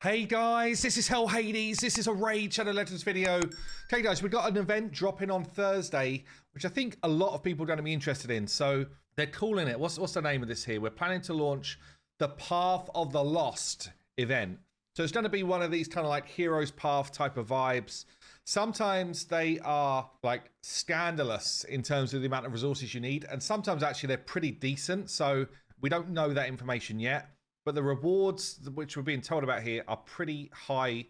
Hey guys, this is Hell Hades. This is a Raid Shadow Legends video. Okay guys, we got an event dropping on Thursday, which I think a lot of people are going to be interested in. So they're calling it, what's the name of this here? We're planning to launch the Path of the Lost event. So it's going to be one of these kind of like Heroes Path type of vibes. Sometimes they are like scandalous in terms of the amount of resources you need. And sometimes actually they're pretty decent. So we don't know that information yet. But the rewards, which we're being told about here, are pretty high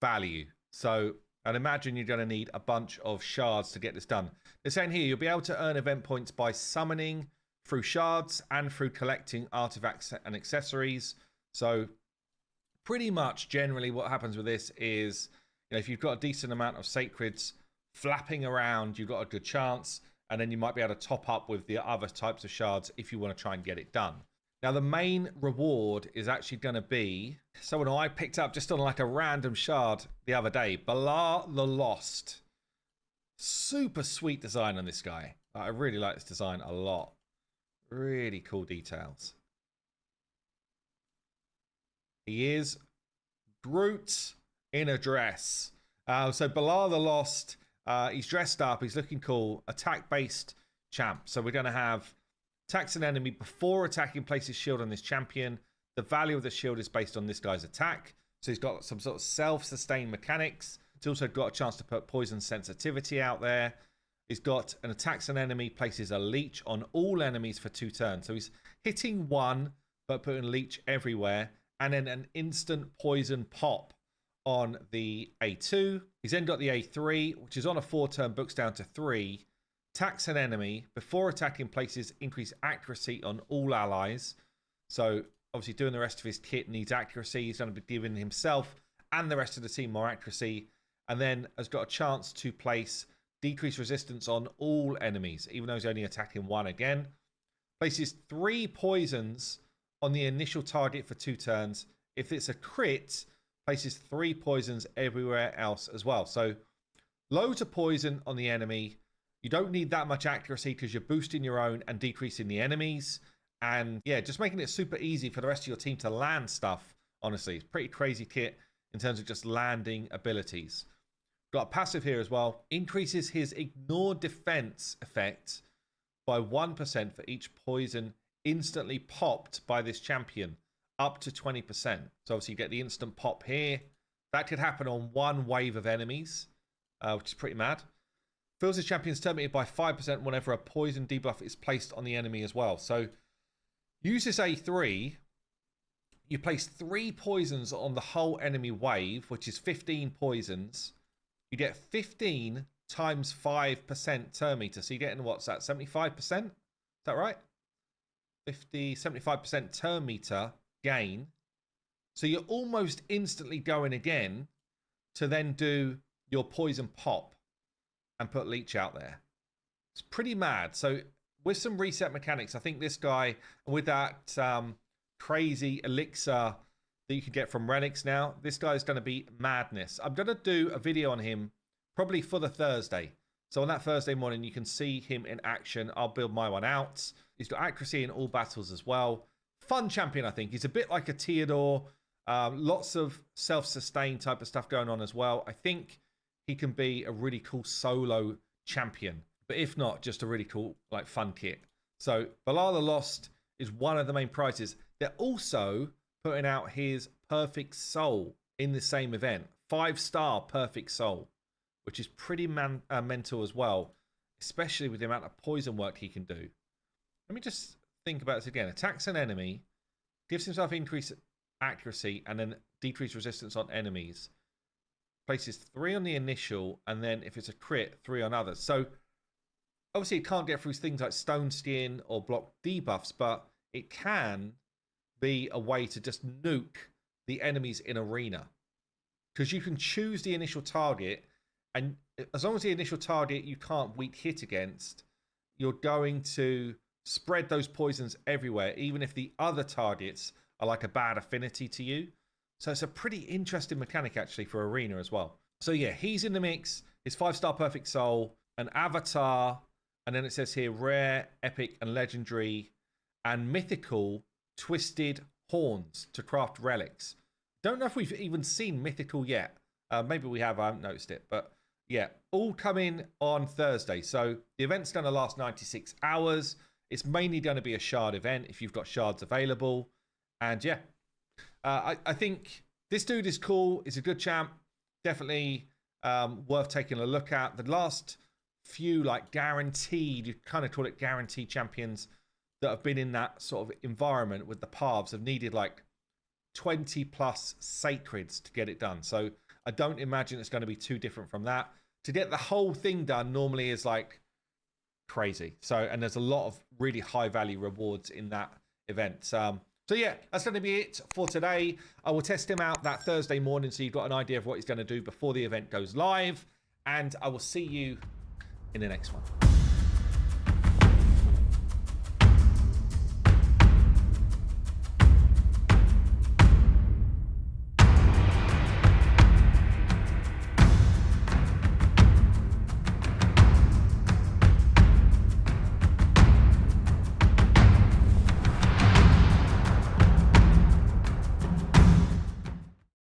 value. So I'd imagine you're going to need a bunch of shards to get this done. They're saying here, you'll be able to earn event points by summoning through shards and through collecting artifacts and accessories. So pretty much generally what happens with this is, you know, if you've got a decent amount of sacreds flapping around, you've got a good chance. And then you might be able to top up with the other types of shards if you want to try and get it done. Now, the main reward is actually going to be someone who I picked up just on like a random shard the other day. Balar the Lost. Super sweet design on this guy. I really like this design a lot. Really cool details. He is Groot in a dress. So Balar the Lost, he's dressed up. He's looking cool. Attack-based champ. So we're going to have attacks an enemy before attacking, places shield on this champion. The value of the shield is based on this guy's attack. So he's got some sort of self-sustained mechanics. It's also got a chance to put poison sensitivity out there. He's got an attacks an enemy, places a leech on all enemies for 2 turns. So he's hitting one, but putting leech everywhere. And then an instant poison pop on the A2. He's then got the A3, which is on a 4-turn, books down to 3. Attacks an enemy before attacking, places increased accuracy on all allies. So obviously doing the rest of his kit needs accuracy. He's going to be giving himself and the rest of the team more accuracy. And then has got a chance to place decreased resistance on all enemies, even though he's only attacking one again. Places 3 poisons on the initial target for 2 turns. If it's a crit, places 3 poisons everywhere else as well. So loads of poison on the enemy. You don't need that much accuracy because you're boosting your own and decreasing the enemies. And yeah, just making it super easy for the rest of your team to land stuff. Honestly, it's pretty crazy kit in terms of just landing abilities. Got a passive here as well. Increases his ignore defense effect by 1% for each poison instantly popped by this champion, up to 20%. So obviously you get the instant pop here. That could happen on one wave of enemies, which is pretty mad. Fills his champion's terminated by 5% whenever a poison debuff is placed on the enemy as well. So use this A3. You place 3 poisons on the whole enemy wave, which is 15 poisons. You get 15 times 5% turn meter. So you're getting, what's that, 75%? Is that right? 75% turn meter gain. So you're almost instantly going again to then do your poison pop and put leech out there. It's pretty mad. So with some reset mechanics, I think this guy, with that crazy elixir that you can get from relics now, this guy is going to be madness. I'm going to do a video on him probably for the Thursday. So on that Thursday morning, you can see him in action. I'll build my one out. He's got accuracy in all battles as well. Fun champion, I think. He's a bit like a Theodore. Lots of self-sustain type of stuff going on as well. I think he can be a really cool solo champion. But if not, just a really cool, like, fun kit. So Balar the Lost is one of the main prizes. They're also putting out his Perfect Soul in the same event. 5-star Perfect Soul, which is pretty mental as well, especially with the amount of poison work he can do. Let me just think about this again. Attacks an enemy, gives himself increased accuracy, and then decreased resistance on enemies. Places 3 on the initial, and then if it's a crit, 3 on others. So obviously it can't get through things like stone skin or block debuffs, but it can be a way to just nuke the enemies in arena, because you can choose the initial target, and as long as the initial target you can't weak hit against, you're going to spread those poisons everywhere, even if the other targets are like a bad affinity to you. So it's a pretty interesting mechanic actually for arena as well. So yeah, he's in the mix. His 5-star Perfect Soul, an avatar, and then it says here rare, epic, and legendary, and mythical twisted horns to craft relics. Don't know if we've even seen Mythical yet. Maybe we have, I haven't noticed it. But yeah, all coming on Thursday. So the event's going to last 96 hours. It's mainly going to be a shard event if you've got shards available. And yeah, I think this dude is cool. He's a good champ. Definitely worth taking a look at. The last few like guaranteed, you kind of call it guaranteed champions that have been in that sort of environment with the paths have needed like 20 plus sacreds to get it done. So I don't imagine it's going to be too different from that. To get the whole thing done normally is like crazy. So, and there's a lot of really high value rewards in that event. So yeah, that's going to be it for today. I will test him out that Thursday morning so you've got an idea of what he's going to do before the event goes live. And I will see you in the next one.